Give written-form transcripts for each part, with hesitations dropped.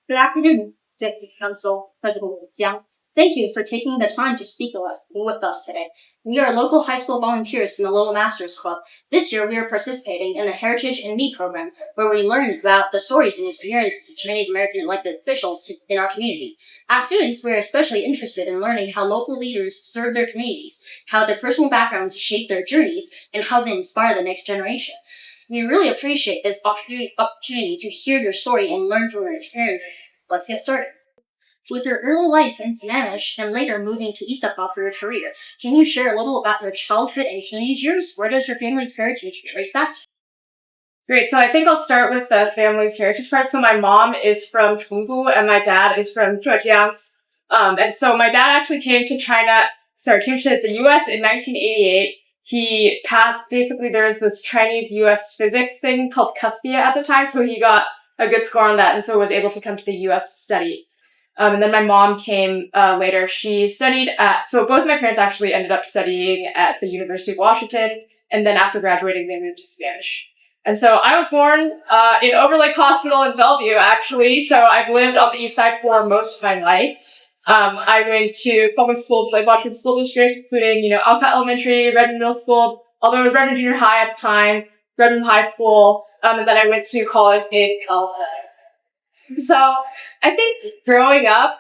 Good afternoon, Deputy Council President Jiang. Thank you for taking the time to speak with us today. We are local high school volunteers in the Little Masters Club. This year, we are participating in the Heritage and Me program, where we learn about the stories and experiences of Chinese American elected officials in our community. As students, we are especially interested in learning how local leaders serve their communities, how their personal backgrounds shape their journeys, and how they inspire the next generation. We really appreciate this opportunity to hear your story and learn from your experiences. Let's get started. With your early life in Sammamish and later moving to Issaquah for your career, can you share a little about your childhood and teenage years? Where does your family's heritage trace back to? Great, so I think I'll start with the family's heritage part. So my mom is from Chengdu and my dad is from Zhejiang. And so my dad actually came to the US in 1988. He passed, basically there was this Chinese-US physics thing called Cuspia at the time, so he got a good score on that and so was able to come to the US to study. And then my mom came later. She studied so both my parents actually ended up studying at the University of Washington, and then after graduating they moved to Spanish. And so I was born in Overlake Hospital in Bellevue, actually, so I've lived on the east side for most of my life. I went to public schools like Washington School District, including, Alcott Elementary, Redmond Middle School, although it was Redmond Junior High at the time, Redmond High School, and then I went to college in Colorado. So I think growing up,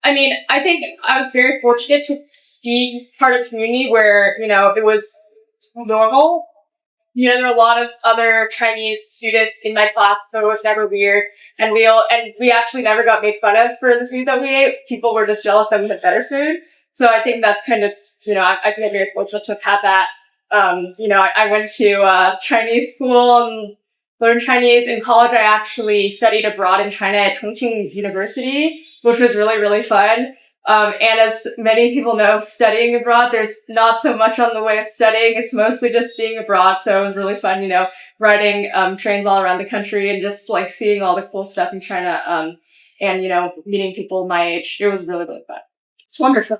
I think I was very fortunate to be part of a community where, it was normal. There were a lot of other Chinese students in my class, so it was never weird. And we actually never got made fun of for the food that we ate. People were just jealous that we had better food. So I think that's kind of, I feel very fortunate to have had that. I went to Chinese school and learned Chinese. In college, I actually studied abroad in China at Chongqing University, which was really, really fun. And as many people know, studying abroad, there's not so much on the way of studying. It's mostly just being abroad. So it was really fun, riding trains all around the country and just like seeing all the cool stuff in China. And meeting people my age. It was really, really fun. It's wonderful.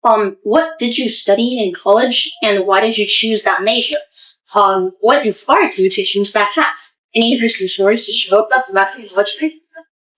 What did you study in college and why did you choose that major? What inspired you to choose that path? Any interesting stories to share with us about your college life?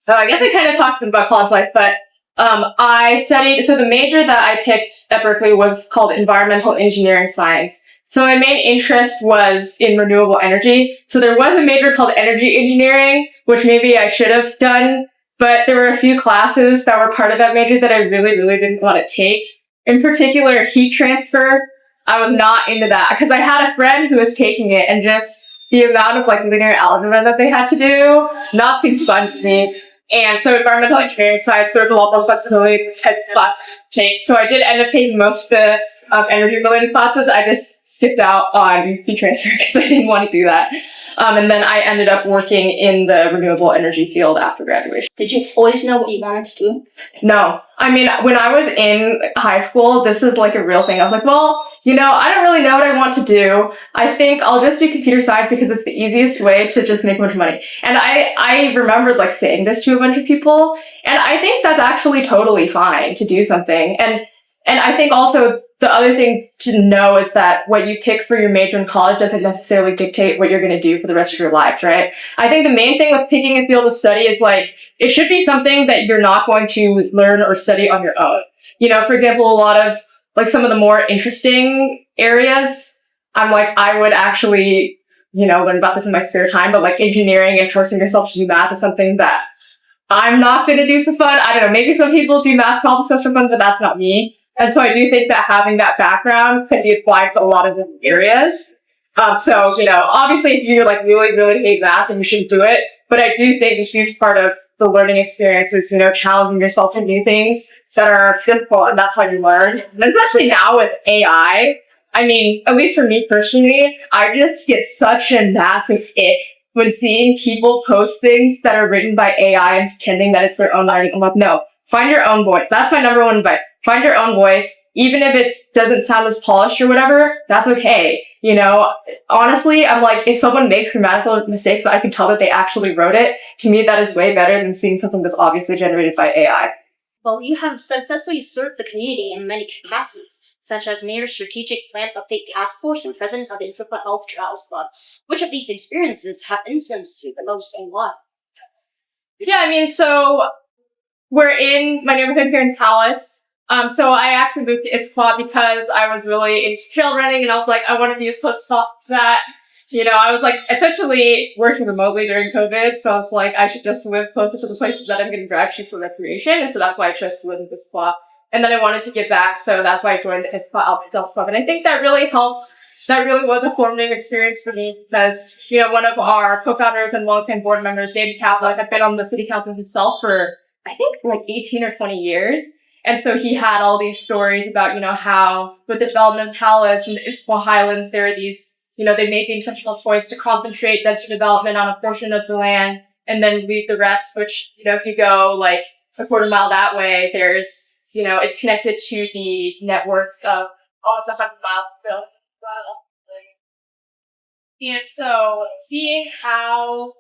So I guess I kind of talked about college life, but I studied, so the major that I picked at Berkeley was called Environmental Engineering Science. So my main interest was in renewable energy. So there was a major called Energy Engineering, which maybe I should have done, but there were a few classes that were part of that major that I really, really didn't want to take. In particular, heat transfer. I was not into that because I had a friend who was taking it and just the amount of linear algebra that they had to do not seemed fun to me. And so environmental engineering science, there's a lot more flexibility types of classes to take. So I did end up taking most of the energy related classes. I just skipped out on heat transfer because I didn't want to do that. And then I ended up working in the renewable energy field after graduation. Did you always know what you wanted to do? No. When I was in high school, this is like a real thing. I was like, well, I don't really know what I want to do. I think I'll just do computer science because it's the easiest way to just make a bunch of money. And I remembered saying this to a bunch of people. And I think that's actually totally fine to do something. And I think also the other thing to know is that what you pick for your major in college doesn't necessarily dictate what you're going to do for the rest of your life, right? I think the main thing with picking a field of study is it should be something that you're not going to learn or study on your own. For example, a lot of some of the more interesting areas, I would actually, learn about this in my spare time, but engineering and forcing yourself to do math is something that I'm not going to do for fun. I don't know, maybe some people do math problem sets for fun, but that's not me. And so I do think that having that background can be applied to a lot of different areas. So, obviously if you really, really hate math, then you shouldn't do it. But I do think a huge part of the learning experience is, challenging yourself to do things that are difficult, and that's how you learn. And especially now with AI, at least for me personally, I just get such a massive ick when seeing people post things that are written by AI and pretending that it's their own learning. I'm like, no. Find your own voice. That's my number one advice. Find your own voice. Even if it doesn't sound as polished or whatever, that's okay. Honestly, I'm if someone makes grammatical mistakes, but I can tell that they actually wrote it, to me, that is way better than seeing something that's obviously generated by AI. Well, you have successfully served the community in many capacities, such as Mayor's Strategic Plan Update Task Force and President of the Issaquah Health Trials Club. Which of these experiences have influenced you the most and why? Yeah, I mean, so we're in my neighborhood here in Palace. So I actually moved to Issaquah because I was really into trail running, and I was like, I want to be as close as possible to that. I was like essentially working remotely during COVID, so I was like, I should just live closer to the places that I'm going to drive to for recreation, and so that's why I chose to live in Issaquah. And then I wanted to give back, so that's why I joined the Issaquah Alpha Club, and I think that really helped. That really was a formative experience for me because, one of our co-founders and longtime board members, David Kaplan, had been on the city council himself for, I think, like 18 or 20 years. And so he had all these stories about, how with the development of Talus and the Issaquah Highlands, there are these, they made the intentional choice to concentrate denser development on a portion of the land and then leave the rest, which, if you go like a quarter mile that way, there's, it's connected to the network of almost 100 miles. And so seeing how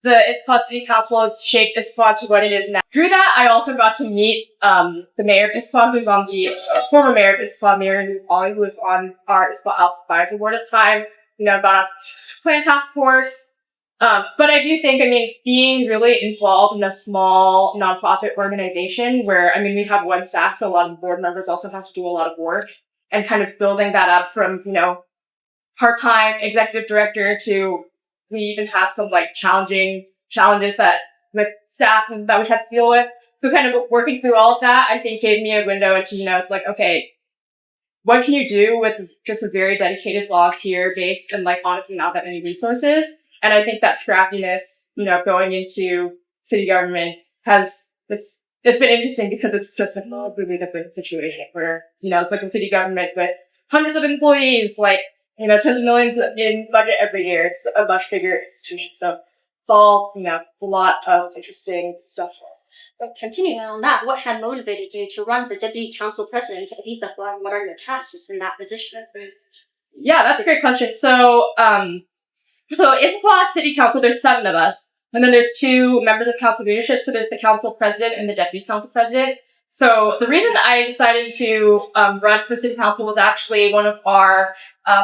the Issaquah City Council has shaped Issaquah to what it is now. Through that, I also got to meet the mayor of Issaquah, who's on the former mayor of Issaquah, Mayor Ollie, who was on our Issaquah Alpha Advisory Board at the time. Got off to plan task force. But I do think, being really involved in a small nonprofit organization where, we have one staff, so a lot of board members also have to do a lot of work, and kind of building that up from, part-time executive director to we even had some challenges that with staff and that we had to deal with. So kind of working through all of that, I think gave me a window into, it's like, okay, what can you do with just a very dedicated volunteer base and honestly not that many resources? And I think that scrappiness, going into city government it's been interesting because it's just a really different situation where, it's like a city government with hundreds of employees, tens of millions in budget every year. It's a much bigger institution. So it's all, a lot of interesting stuff. But continuing on that, what had motivated you to run for deputy council president of Issaquah, and what are your tasks in that position? Yeah, that's a great question. So Issaquah City Council, there's 7 of us. And then there's 2 members of council leadership. So there's the council president and the deputy council president. So the reason I decided to run for city council was actually one of our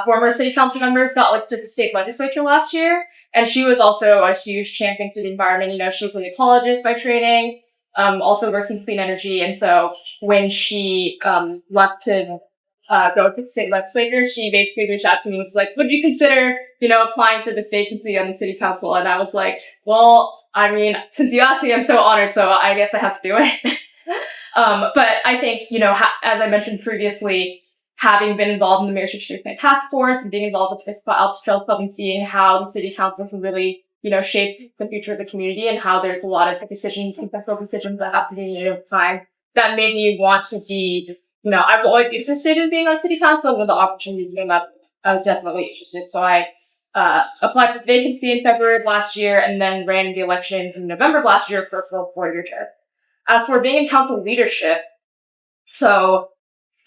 former city council members got elected to the state legislature last year. And she was also a huge champion for the environment. She was an ecologist by training, also works in clean energy. And so when she left to go to the state legislature, she basically reached out to me and was like, would you consider, applying for this vacancy on the city council? And I was like, well, since you asked me, I'm so honored, so I guess I have to do it. But I think, as I mentioned previously, having been involved in the Mayor's Strategic Plan Task Force and being involved with the Issaquah Alps Trails Club and seeing how the city council can really, shape the future of the community and how there's a lot of decisions, conceptual decisions that have to be made over time, that made me want to be, I've always been interested in being on city council, and when the opportunity came up, I was definitely interested. So I applied for the vacancy in February of last year and then ran in the election in November of last year for a full 4-year term. As for being in council leadership, so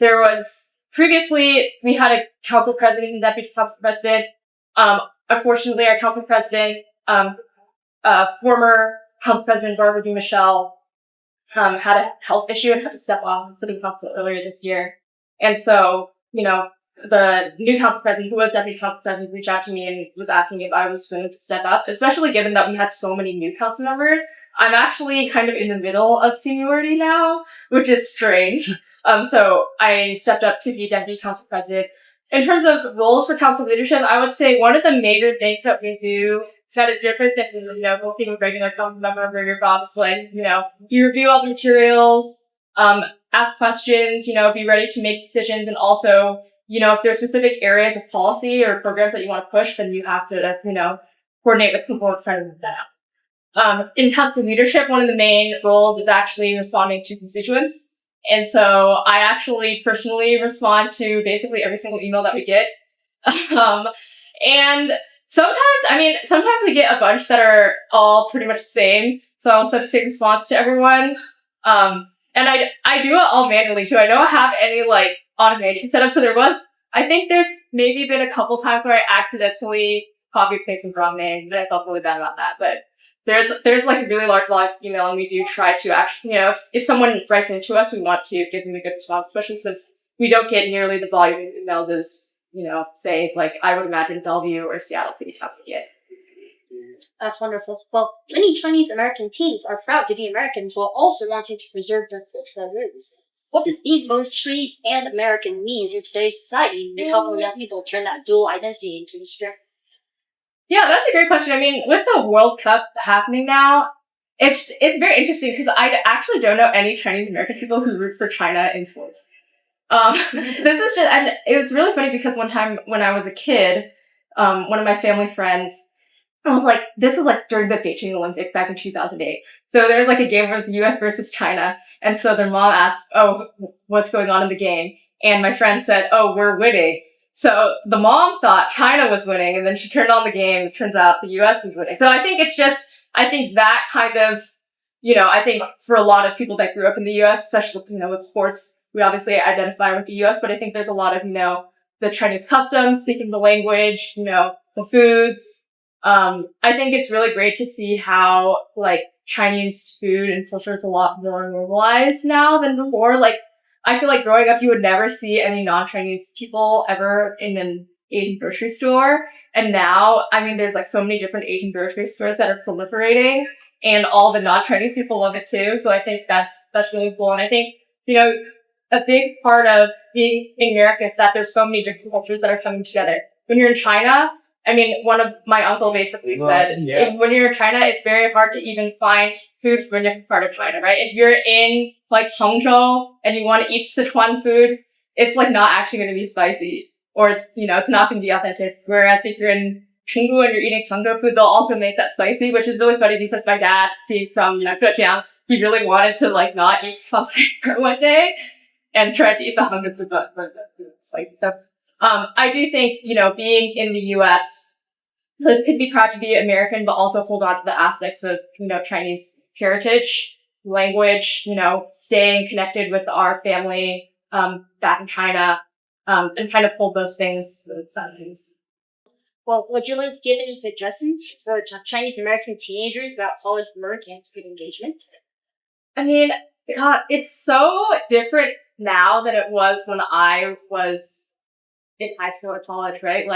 there was previously we had a council president and deputy council president. Unfortunately, our council president, former council president Barbara D. Michelle, had a health issue and had to step off the city council earlier this year. And so, the new council president, who was deputy council president, reached out to me and was asking if I was willing to step up, especially given that we had so many new council members. I'm actually kind of in the middle of seniority now, which is strange. So I stepped up to be deputy council president. In terms of roles for council leadership, I would say one of the major things that we do that is different than, working with regular council member or your boss, you review all the materials, ask questions, be ready to make decisions, and also, if there's specific areas of policy or programs that you want to push, then you have to, coordinate with people and try to move that out. In council leadership, one of the main roles is actually responding to constituents. And so I actually personally respond to basically every single email that we get. And sometimes we get a bunch that are all pretty much the same. So I'll send the same response to everyone. And I do it all manually too. I don't have any automation set up. So I think there's maybe been a couple times where I accidentally copy and paste the wrong name. I felt really bad about that. But there's a really large volume of email, and we do try to actually, if someone writes into us, we want to give them a good response, especially since we don't get nearly the volume of emails as, say, I would imagine Bellevue or Seattle City Council get. That's wonderful. Well, many Chinese American teens are proud to be Americans while also wanting to preserve their cultural roots. What does being both Chinese and American mean in today's society in helping young people turn that dual identity into a strength? Yeah, that's a great question. I mean, with the World Cup happening now, it's very interesting because I actually don't know any Chinese American people who root for China in sports. This is just, and it was really funny because one time when I was a kid, one of my family friends, this was like during the Beijing Olympics back in 2008. So there was like a game where it was US versus China. And so their mom asked, oh, what's going on in the game? And my friend said, oh, we're winning. So the mom thought China was winning, and then she turned on the game. It turns out the US was winning. So I think I think that kind of, I think for a lot of people that grew up in the US, especially, with sports, we obviously identify with the US, but I think there's a lot of, the Chinese customs, speaking the language, the foods. I think it's really great to see how, Chinese food and culture is a lot more normalized now than before. I feel like growing up, you would never see any non-Chinese people ever in an Asian grocery store. And now, there's so many different Asian grocery stores that are proliferating, and all the non-Chinese people love it too. So I think that's really cool. And I think, a big part of being in America is that there's so many different cultures that are coming together. When you're in China, one of my uncle basically said, when you're in China, it's very hard to even find food from a different part of China, right? If you're in Hangzhou and you want to eat Sichuan food, it's not actually going to be spicy, or it's not going to be authentic. Whereas if you're in Chengdu and you're eating Hangzhou food, they'll also make that spicy, which is really funny because my dad, he's from Zhejiang, he really wanted to not eat spicy for one day and try to eat the Hangzhou food, but spicy. So I do think being in the U.S. So it could be proud to be American, but also hold on to the aspects of, Chinese heritage, language, staying connected with our family, back in China, and kind of hold those things. Well, would you like to give any suggestions for Chinese American teenagers about college work and student engagement? God, it's so different now than it was when I was in high school or college, right?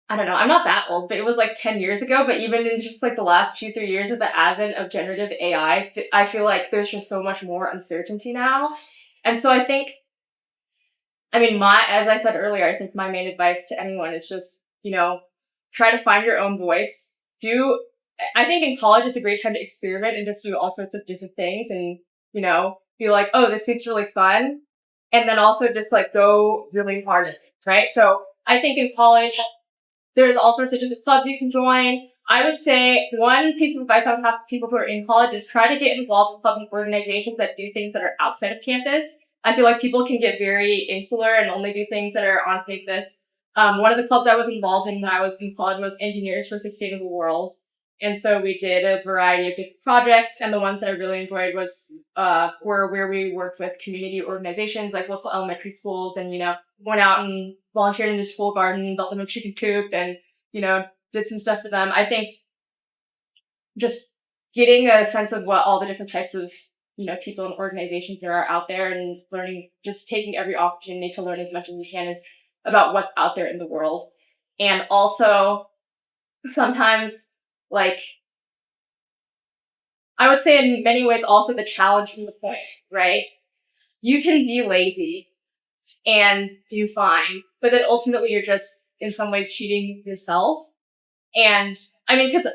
I don't know, I'm not that old, but it was 10 years ago. But even in just the last 2-3 years of the advent of generative AI, I feel like there's just so much more uncertainty now. And so I think, as I said earlier, I think my main advice to anyone is just, try to find your own voice. I think in college it's a great time to experiment and just do all sorts of different things and, be like, oh, this seems really fun. And then also just go really hard at it, right? So I think in college, there's all sorts of different clubs you can join. I would say one piece of advice I would have for people who are in college is try to get involved with public organizations that do things that are outside of campus. I feel like people can get very insular and only do things that are on campus. One of the clubs I was involved in when I was in college was Engineers for a Sustainable World. And so we did a variety of different projects, and the ones that I really enjoyed were where we worked with community organizations like local elementary schools and, went out and volunteered in the school garden, built them a chicken coop and, did some stuff for them. I think just getting a sense of what all the different types of, people and organizations there are out there and learning, just taking every opportunity to learn as much as you can is about what's out there in the world. And also sometimes I would say in many ways also the challenge is the point, right? You can be lazy and do fine, but then ultimately you're just in some ways cheating yourself. And because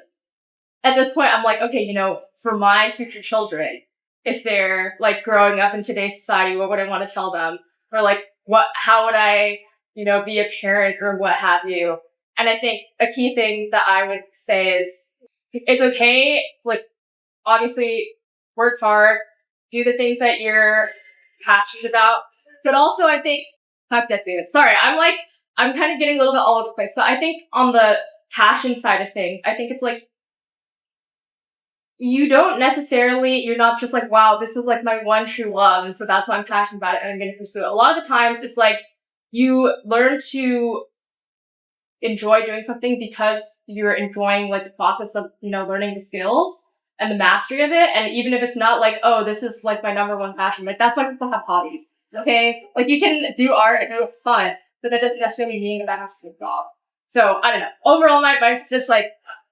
at this point I'm okay, for my future children, if they're growing up in today's society, what would I want to tell them? Or how would I, be a parent or what have you? And I think a key thing that I would say is it's okay, obviously work hard, do the things that you're passionate about. But also I think, how can I say this? Sorry, I'm kind of getting a little bit all over the place. But I think on the passion side of things, I think it's you're not just wow, this is my one true love. And so that's why I'm passionate about it and I'm going to pursue it. A lot of the times it's you learn to enjoy doing something because you're enjoying the process of, learning the skills and the mastery of it. And even if it's not oh, this is my number one passion, that's why people have hobbies. Okay? You can do art and it's fun, but that doesn't necessarily mean that has to be a job. So, I don't know. Overall, my advice is just, like,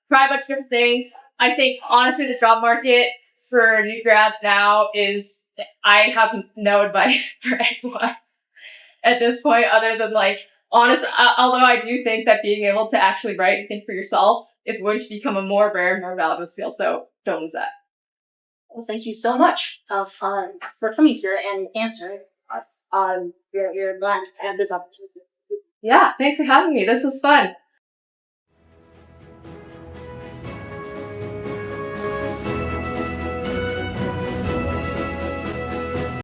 try a bunch of different things. I think, honestly, the job market for new grads now is, I have no advice for anyone at this point other than, like, although I do think that being able to actually write and think for yourself is going to become a more rare and more valuable skill, so don't lose that. Well, thank you so much for coming here and answering us. We're glad to have this opportunity. Yeah, thanks for having me. This was fun.